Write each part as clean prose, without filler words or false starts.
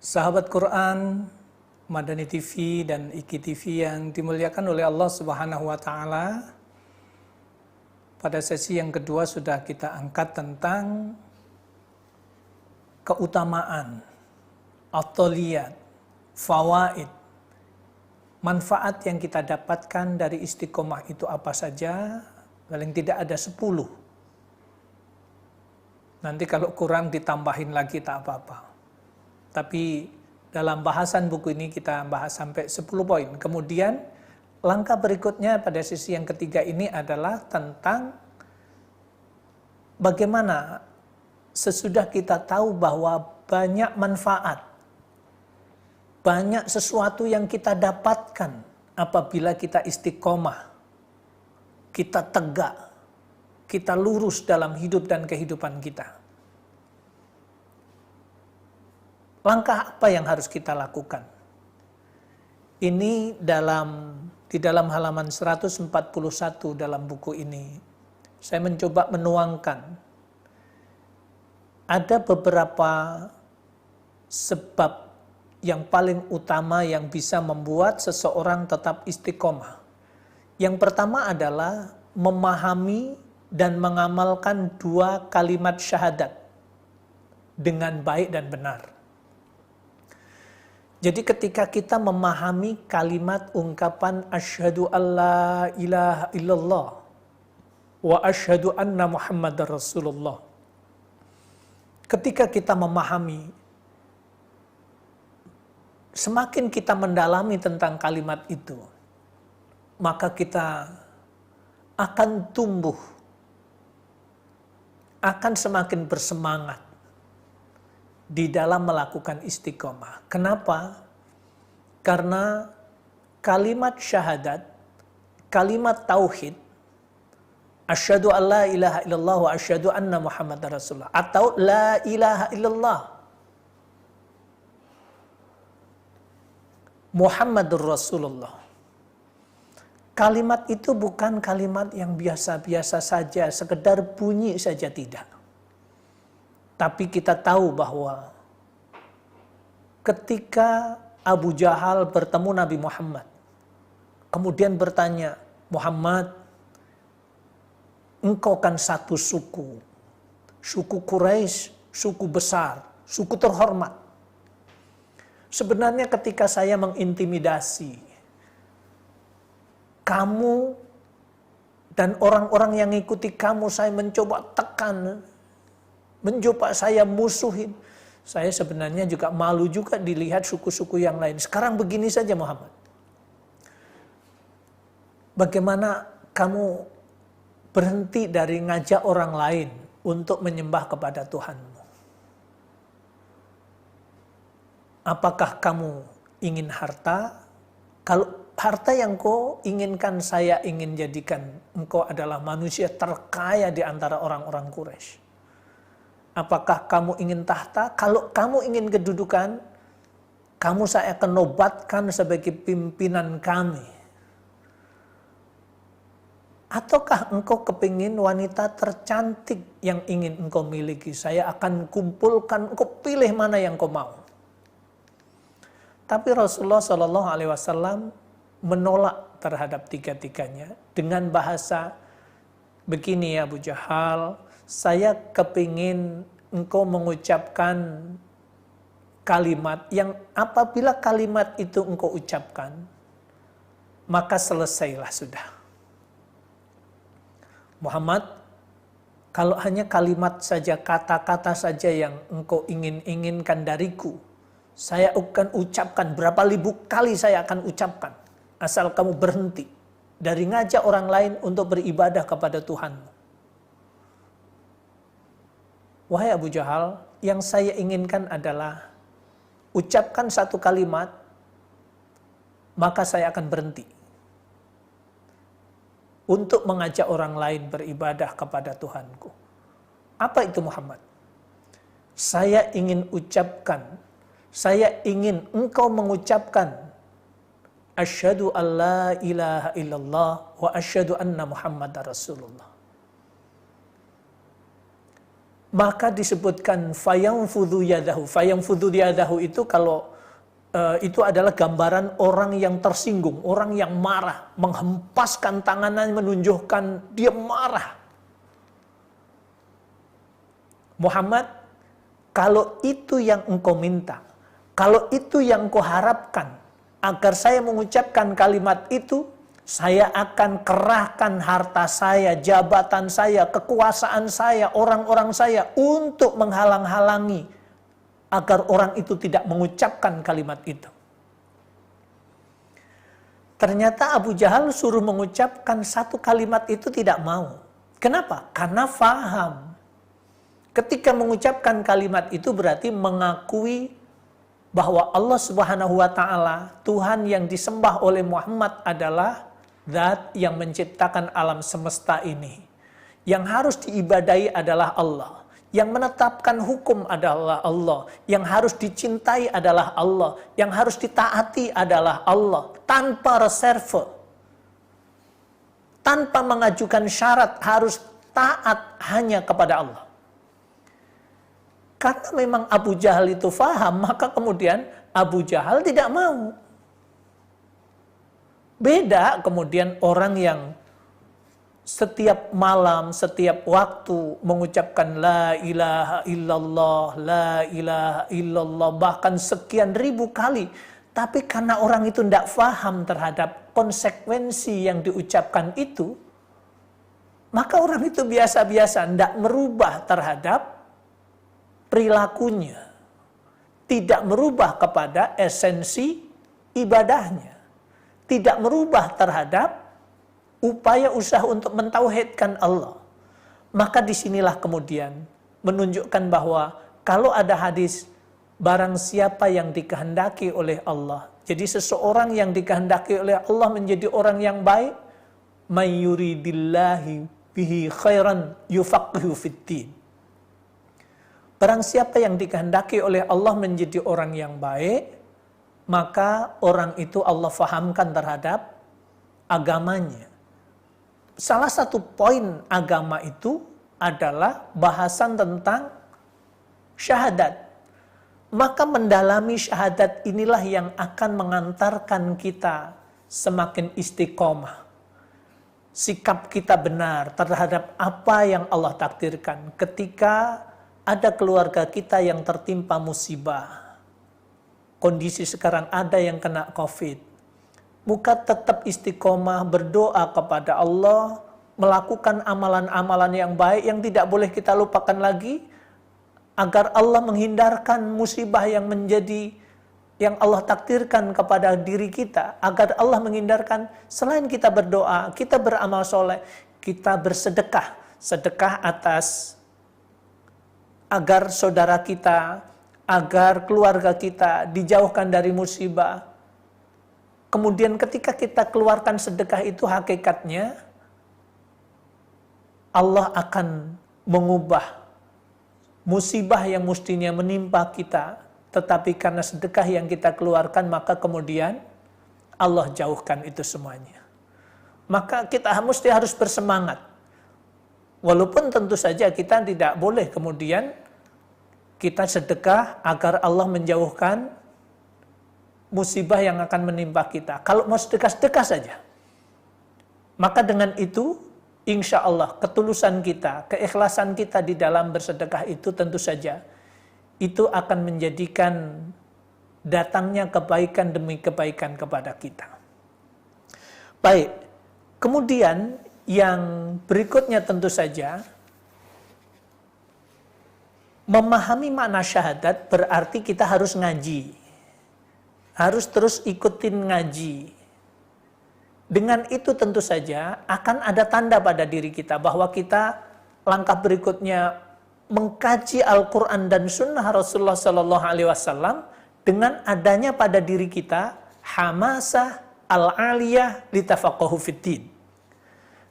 Sahabat Quran, Madani TV dan IKI TV yang dimuliakan oleh Allah Subhanahu wa taala. Pada sesi yang kedua sudah kita angkat tentang keutamaan, afdhaliyat, fawaid, manfaat yang kita dapatkan dari istiqomah itu apa saja. Paling tidak ada 10. Nanti kalau kurang ditambahin lagi tak apa-apa. Tapi dalam bahasan buku ini kita bahas sampai 10 poin. Kemudian langkah berikutnya pada sesi yang ketiga ini adalah tentang bagaimana sesudah kita tahu bahwa banyak manfaat, banyak sesuatu yang kita dapatkan apabila kita istiqomah, kita tegak, kita lurus dalam hidup dan kehidupan kita. Langkah apa yang harus kita lakukan? Ini di dalam halaman 141 dalam buku ini, saya mencoba menuangkan ada beberapa sebab yang paling utama yang bisa membuat seseorang tetap istiqomah. Yang pertama adalah memahami dan mengamalkan 2 kalimat syahadat dengan baik dan benar. Jadi ketika kita memahami kalimat ungkapan asyhadu alla ilaha illallah wa asyhadu anna muhammadar rasulullah. Ketika kita memahami, semakin kita mendalami tentang kalimat itu, maka kita akan tumbuh, akan semakin bersemangat di dalam melakukan istiqomah. Kenapa? Karena kalimat syahadat, kalimat tauhid, asyhadu alla ilaha illallah wa asyhadu anna muhammadar rasulullah, atau la ilaha illallah Muhammadur Rasulullah. Kalimat itu bukan kalimat yang biasa-biasa saja, sekedar bunyi saja, tidak. Tapi kita tahu bahwa ketika Abu Jahal bertemu Nabi Muhammad, kemudian bertanya, Muhammad, engkau kan satu suku, suku Quraisy, suku besar, suku terhormat. Sebenarnya ketika saya mengintimidasi kamu dan orang-orang yang ikuti kamu, saya mencoba tekan, mencoba saya musuhin. Saya sebenarnya juga malu juga dilihat suku-suku yang lain. Sekarang begini saja Muhammad. Bagaimana kamu berhenti dari ngajak orang lain untuk menyembah kepada Tuhanmu? Apakah kamu ingin harta? Kalau harta yang kau inginkan, saya ingin jadikan engkau adalah manusia terkaya di antara orang-orang Quraisy. Apakah kamu ingin tahta? Kalau kamu ingin kedudukan, kamu saya akan nobatkan sebagai pimpinan kami. Ataukah engkau kepingin wanita tercantik yang ingin engkau miliki? Saya akan kumpulkan, engkau pilih mana yang kau mau. Tapi Rasulullah SAW menolak terhadap tiga-tiganya dengan bahasa begini, ya Abu Jahal, saya kepingin engkau mengucapkan kalimat yang apabila kalimat itu engkau ucapkan, maka selesailah sudah. Muhammad, kalau hanya kalimat saja, kata-kata saja yang engkau inginkan dariku, saya akan ucapkan, berapa ribu kali saya akan ucapkan, asal kamu berhenti dari ngajak orang lain untuk beribadah kepada Tuhanmu. Wahai Abu Jahal, yang saya inginkan adalah ucapkan satu kalimat, maka saya akan berhenti untuk mengajak orang lain beribadah kepada Tuhanku. Apa itu Muhammad? Saya ingin engkau mengucapkan asyhadu alla ilaha illallah wa asyhadu anna muhammadar rasulullah. maka disebutkan fayamfudhu yadahu. Fayamfudhu yadahu itu kalau itu adalah gambaran orang yang tersinggung, orang yang marah, menghempaskan tangannya menunjukkan dia marah. Muhammad, kalau itu yang engkau minta, kalau itu yang engkau harapkan, agar saya mengucapkan kalimat itu, saya akan kerahkan harta saya, jabatan saya, kekuasaan saya, orang-orang saya untuk menghalang-halangi agar orang itu tidak mengucapkan kalimat itu. Ternyata Abu Jahal suruh mengucapkan satu kalimat itu tidak mau. Kenapa? Karena faham. Ketika mengucapkan kalimat itu berarti mengakui bahwa Allah Subhanahu wa Ta'ala, Tuhan yang disembah oleh Muhammad adalah Zat yang menciptakan alam semesta ini. Yang harus diibadahi adalah Allah. Yang menetapkan hukum adalah Allah. Yang harus dicintai adalah Allah. Yang harus ditaati adalah Allah. Tanpa reserve. Tanpa mengajukan syarat, harus taat hanya kepada Allah. Karena memang Abu Jahal itu faham, maka kemudian Abu Jahal tidak mau. Beda kemudian orang yang setiap malam, setiap waktu mengucapkan la ilaha illallah, la ilaha illallah, bahkan sekian ribu kali. Tapi karena orang itu tidak faham terhadap konsekuensi yang diucapkan itu, maka orang itu biasa-biasa, tidak merubah terhadap perilakunya. Tidak merubah kepada esensi ibadahnya. Tidak merubah terhadap upaya usaha untuk mentauhidkan Allah. Maka disinilah kemudian menunjukkan bahwa kalau ada hadis barang siapa yang dikehendaki oleh Allah. Jadi seseorang yang dikehendaki oleh Allah menjadi orang yang baik, may yuridillahi bihi khairan yufaqihu fiddin. Barang siapa yang dikehendaki oleh Allah menjadi orang yang baik, maka orang itu Allah fahamkan terhadap agamanya. Salah satu poin agama itu adalah bahasan tentang syahadat. Maka mendalami syahadat inilah yang akan mengantarkan kita semakin istiqomah. Sikap kita benar terhadap apa yang Allah takdirkan ketika ada keluarga kita yang tertimpa musibah. Kondisi sekarang ada yang kena COVID. Muka tetap istiqomah, berdoa kepada Allah, melakukan amalan-amalan yang baik yang tidak boleh kita lupakan lagi, agar Allah menghindarkan musibah yang menjadi yang Allah takdirkan kepada diri kita, agar Allah menghindarkan selain kita berdoa, kita beramal soleh, kita bersedekah, sedekah atas agar saudara kita, agar keluarga kita dijauhkan dari musibah. Kemudian ketika kita keluarkan sedekah itu hakikatnya, Allah akan mengubah musibah yang mestinya menimpa kita, tetapi karena sedekah yang kita keluarkan, maka kemudian Allah jauhkan itu semuanya. Maka kita mesti harus bersemangat. Walaupun tentu saja kita tidak boleh kemudian kita sedekah agar Allah menjauhkan musibah yang akan menimpa kita. Kalau mau sedekah-sedekah saja. Maka dengan itu, insya Allah ketulusan kita, keikhlasan kita di dalam bersedekah itu tentu saja, itu akan menjadikan datangnya kebaikan demi kebaikan kepada kita. Baik, kemudian yang berikutnya tentu saja, memahami makna syahadat berarti kita harus ngaji. Harus terus ikutin ngaji. Dengan itu tentu saja akan ada tanda pada diri kita bahwa kita langkah berikutnya mengkaji Al-Quran dan Sunnah Rasulullah Sallallahu Alaihi Wasallam dengan adanya pada diri kita hamasah al-aliyah litafaqahu fiddin.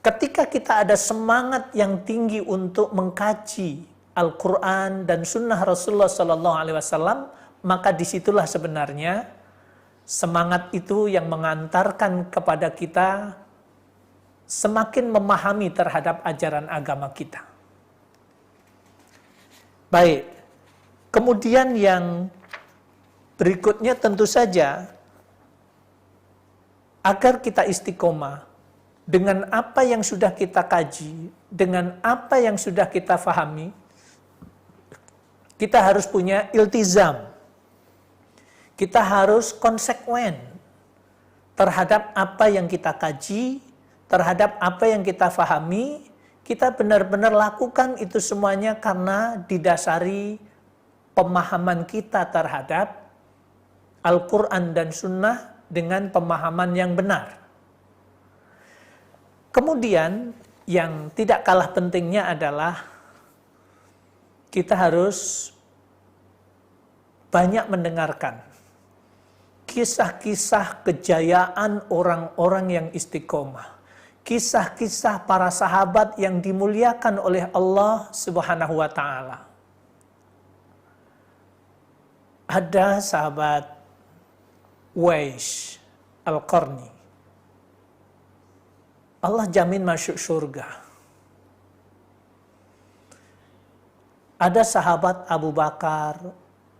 Ketika kita ada semangat yang tinggi untuk mengkaji Al-Quran dan Sunnah Rasulullah Sallallahu Alaihi Wasallam, maka disitulah sebenarnya semangat itu yang mengantarkan kepada kita semakin memahami terhadap ajaran agama kita. Baik. Kemudian yang berikutnya tentu saja agar kita istiqomah dengan apa yang sudah kita kaji, dengan apa yang sudah kita fahami, kita harus punya iltizam. Kita harus konsekuen terhadap apa yang kita kaji, terhadap apa yang kita fahami. Kita benar-benar lakukan itu semuanya karena didasari pemahaman kita terhadap Al-Quran dan Sunnah dengan pemahaman yang benar. Kemudian yang tidak kalah pentingnya adalah kita harus banyak mendengarkan kisah-kisah kejayaan orang-orang yang istiqomah. Kisah-kisah para sahabat yang dimuliakan oleh Allah Subhanahu wa Ta'ala. Ada sahabat Uwais Al-Qarni. Allah jamin masuk surga. Ada sahabat Abu Bakar,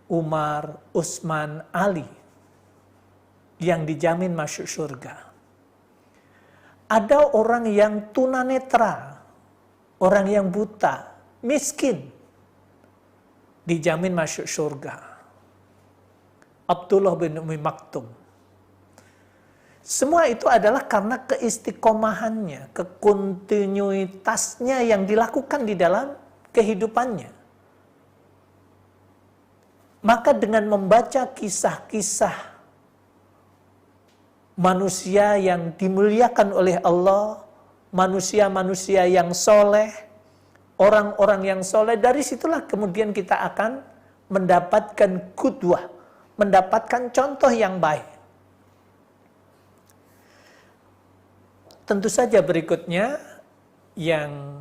Umar, Utsman, Ali yang dijamin masuk surga. Ada orang yang tunanetra, orang yang buta, miskin, dijamin masuk surga. Abdullah bin Umi Maktum. Semua itu adalah karena keistiqomahannya, kekontinuitasnya yang dilakukan di dalam kehidupannya. Maka dengan membaca kisah-kisah manusia yang dimuliakan oleh Allah, manusia-manusia yang soleh, orang-orang yang soleh, dari situlah kemudian kita akan mendapatkan qudwah, mendapatkan contoh yang baik. Tentu saja berikutnya yang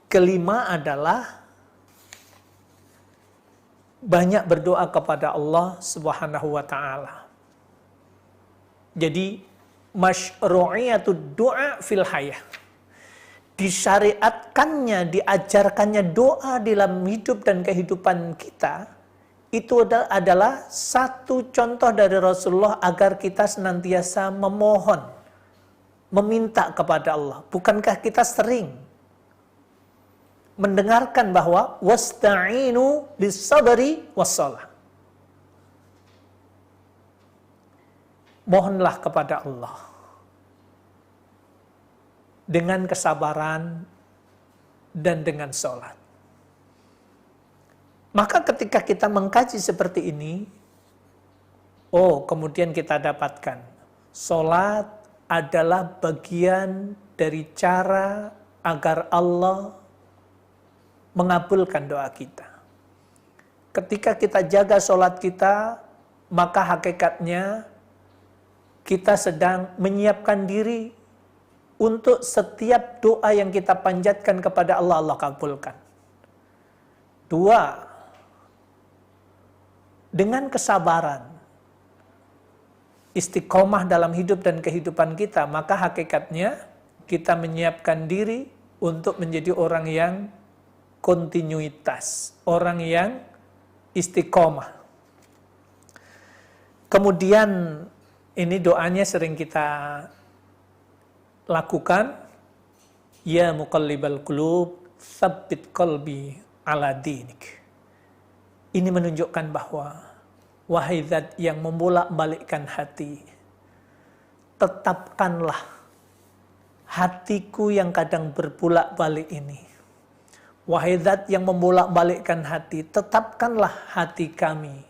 kelima adalah banyak berdoa kepada Allah Subhanahu wa Ta'ala. Jadi masyru'iyatud du'a fil hayah. Disyariatkannya, diajarkannya doa dalam hidup dan kehidupan kita, itu adalah satu contoh dari Rasulullah agar kita senantiasa memohon, meminta kepada Allah. Bukankah kita sering mendengarkan bahwa wasta'inu bis-sabri was-shalah. Mohonlah kepada Allah dengan kesabaran dan dengan sholat. Maka ketika kita mengkaji seperti ini, kemudian kita dapatkan sholat adalah bagian dari cara agar Allah mengabulkan doa kita. Ketika kita jaga sholat kita, maka hakikatnya kita sedang menyiapkan diri untuk setiap doa yang kita panjatkan kepada Allah, Allah kabulkan. 2, dengan kesabaran, istiqomah dalam hidup dan kehidupan kita, maka hakikatnya kita menyiapkan diri untuk menjadi orang yang kontinuitas, orang yang istiqomah. Kemudian ini doanya sering kita lakukan. Ya muqallibal qulub, tsabbit qalbi ala dinik. Ini menunjukkan bahwa wahai zat yang membolak-balikkan hati, tetapkanlah hatiku yang kadang berbolak-balik ini. Wahai zat yang membolak-balikkan hati, tetapkanlah hati kami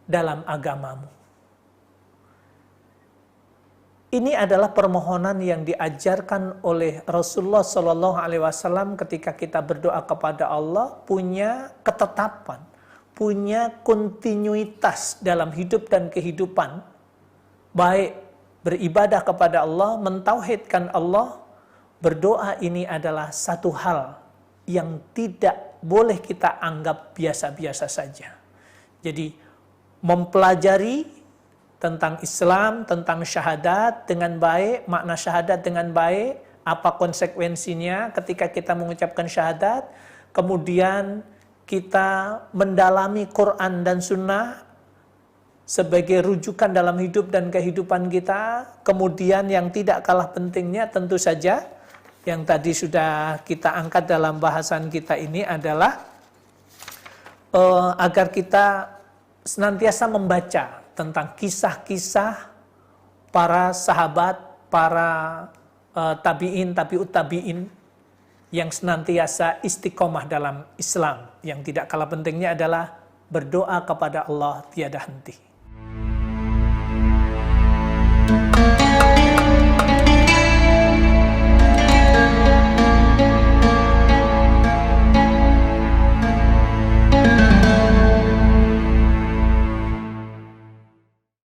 dalam agamamu. Ini adalah permohonan yang diajarkan oleh Rasulullah SAW ketika kita berdoa kepada Allah, punya ketetapan, punya kontinuitas dalam hidup dan kehidupan, baik beribadah kepada Allah, mentauhidkan Allah. Berdoa ini adalah satu hal yang tidak boleh kita anggap biasa-biasa saja. Jadi mempelajari tentang Islam, tentang syahadat dengan baik, makna syahadat dengan baik, apa konsekuensinya ketika kita mengucapkan syahadat, kemudian kita mendalami Quran dan Sunnah sebagai rujukan dalam hidup dan kehidupan kita. Kemudian yang tidak kalah pentingnya tentu saja, yang tadi sudah kita angkat dalam bahasan kita ini adalah agar kita senantiasa membaca tentang kisah-kisah para sahabat, para tabi'in, tabi'ut tabi'in, yang senantiasa istiqomah dalam Islam. Yang tidak kalah pentingnya adalah berdoa kepada Allah tiada henti.